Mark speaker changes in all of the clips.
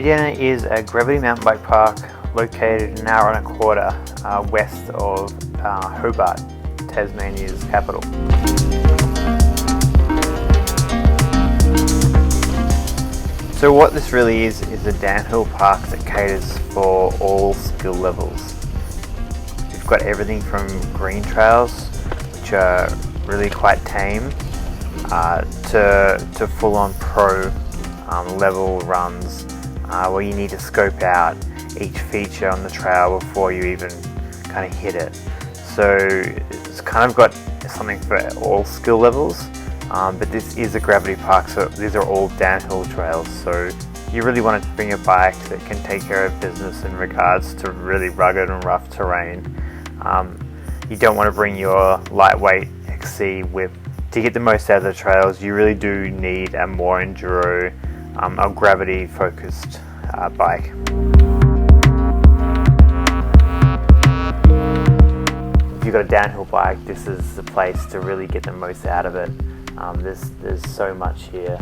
Speaker 1: Maydena is a gravity mountain bike park located an hour and a quarter west of Hobart, Tasmania's capital. So what this really is a downhill park that caters for all skill levels. You've got everything from green trails, which are really quite tame, to full-on pro level runs where you need to scope out each feature on the trail before you even kind of hit it. So it's kind of got something for all skill levels, but this is a gravity park, so these are all downhill trails. So you really want to bring a bike that can take care of business in regards to really rugged and rough terrain. You don't want to bring your lightweight XC whip. To get the most out of the trails, you really do need a more enduro, a gravity focused bike. If you've got a downhill bike, this is the place to really get the most out of it. There's so much here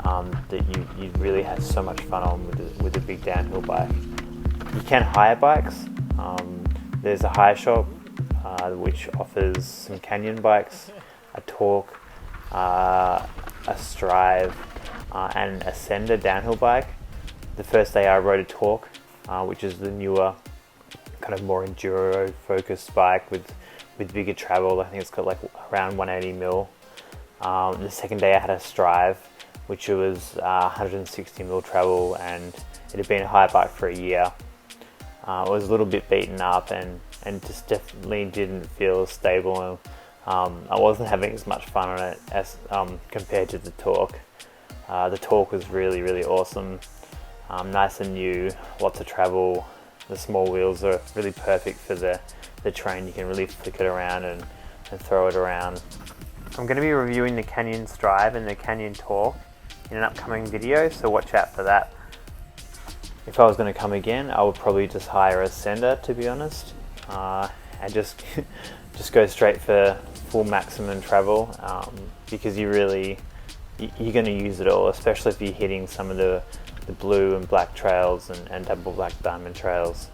Speaker 1: that you really have so much fun on with a big downhill bike. You can hire bikes. There's a hire shop which offers some canyon bikes, a Torque, a Strava, and a Ascender downhill bike. The first day I rode a Torque, which is the newer, kind of more enduro focused bike with bigger travel. I think it's got like around 180mm. The second day I had a Strava, which was 160mm travel, and it had been a hire bike for a year. It was a little bit beaten up and just definitely didn't feel stable. I wasn't having as much fun on it as compared to the Torque. The Torque was really awesome, nice and new, lots of travel. The small wheels are really perfect for the terrain. You can really flick it around and throw it around. I'm going to be reviewing the Canyon Strava and the Canyon Torque in an upcoming video, so watch out for that. If I was going to come again, I would probably just hire a Ascender, to be honest, and just go straight for full maximum travel, because you're going to use it all, especially if you're hitting some of the blue and black trails and double black diamond trails.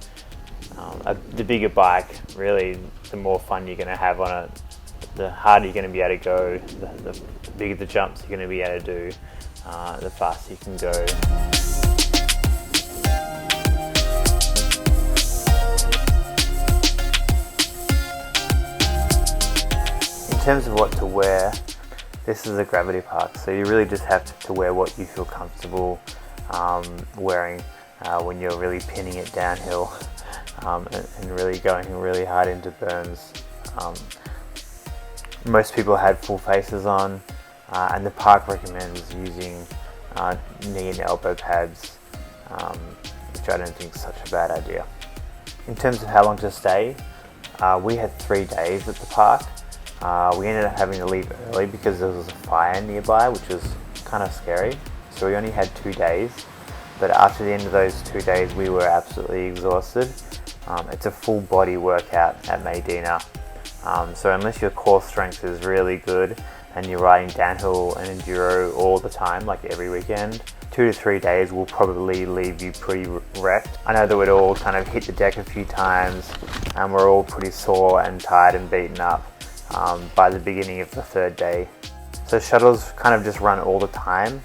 Speaker 1: The bigger bike, really, the more fun you're going to have on it, the harder you're going to be able to go, the bigger the jumps you're going to be able to do, the faster you can go. In terms of what to wear, this is a gravity park, so you really just have to wear what you feel comfortable wearing when you're really pinning it downhill and really going really hard into berms. Most people had full faces on, and the park recommends using knee and elbow pads, which I don't think is such a bad idea. In terms of how long to stay, we had 3 days at the park. We ended up having to leave early because there was a fire nearby, which was kind of scary. So we only had 2 days, but after the end of those 2 days, we were absolutely exhausted. It's a full body workout at Maydena. So unless your core strength is really good and you're riding downhill and enduro all the time, like every weekend, 2 to 3 days will probably leave you pretty wrecked. I know that we'd all kind of hit the deck a few times and we're all pretty sore and tired and beaten up by the beginning of the 3rd day. So shuttles kind of just run all the time.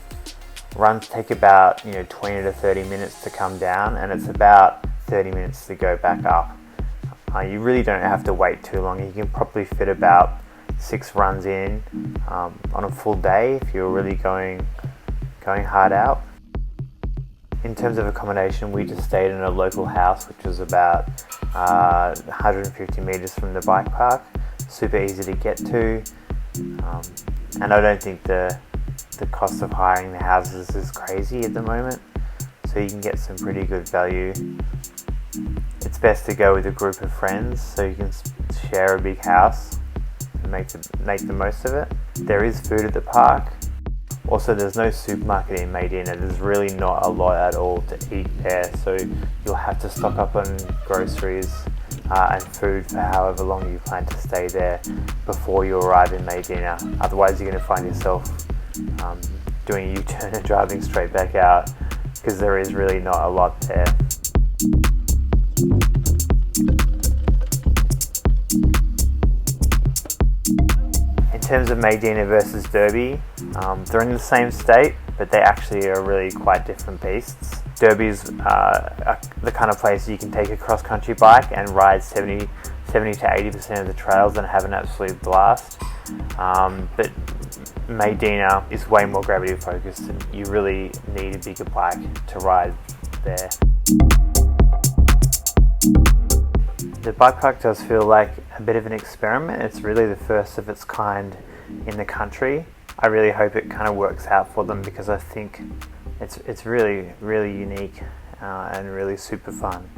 Speaker 1: Runs take about 20 to 30 minutes to come down, and it's about 30 minutes to go back up. You really don't have to wait too long. You can probably fit about 6 runs in on a full day if you're really going hard out. In terms of accommodation, we just stayed in a local house, which was about 150 meters from the bike park. Super easy to get to, and I don't think the cost of hiring the houses is crazy at the moment, so you can get some pretty good value. It's best to go with a group of friends so you can share a big house and make the most of it. There is food at the park. Also, there's no supermarket in Maydena. There's really not a lot at all to eat there, so you'll have to stock up on groceries and food for however long you plan to stay there before you arrive in Maydena. Otherwise, you're going to find yourself doing a U-turn and driving straight back out because there is really not a lot there. In terms of Maydena versus Derby, they're in the same state, but they actually are really quite different beasts. Derby's the kind of place you can take a cross-country bike and ride 70 to 80% of the trails and have an absolute blast. But Maydena is way more gravity focused, and you really need a bigger bike to ride there. The bike park does feel like a bit of an experiment. It's really the first of its kind in the country. I really hope it kind of works out for them, because I think it's really unique and really super fun.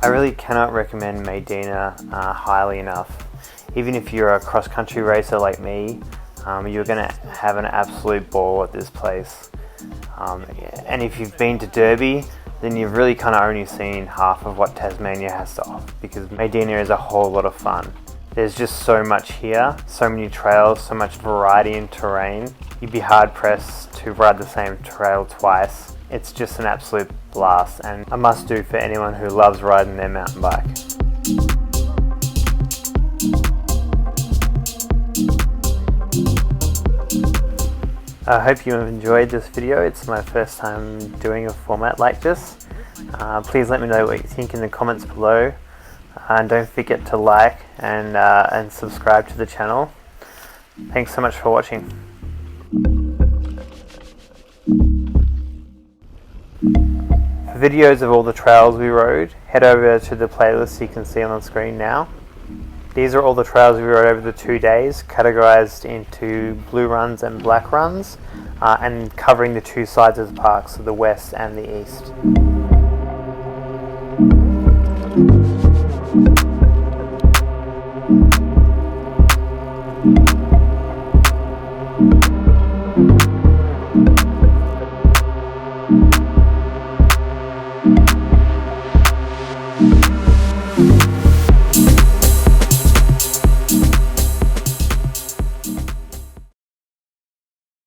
Speaker 1: I really cannot recommend Maydena highly enough. Even if you're a cross-country racer like me, you're going to have an absolute ball at this place. And if you've been to Derby, then you've really kind of only seen half of what Tasmania has to offer, because Maydena is a whole lot of fun. There's just so much here, so many trails, so much variety in terrain. You'd be hard pressed to ride the same trail twice. It's just an absolute blast and a must do for anyone who loves riding their mountain bike. I hope you enjoyed this video. It's my first time doing a format like this. Please let me know what you think in the comments below. And don't forget to like and subscribe to the channel. Thanks so much for watching. For videos of all the trails we rode, head over to the playlist you can see on the screen now. These are all the trails we rode over the 2 days, categorized into blue runs and black runs, and covering the two sides of the park, so the west and the east.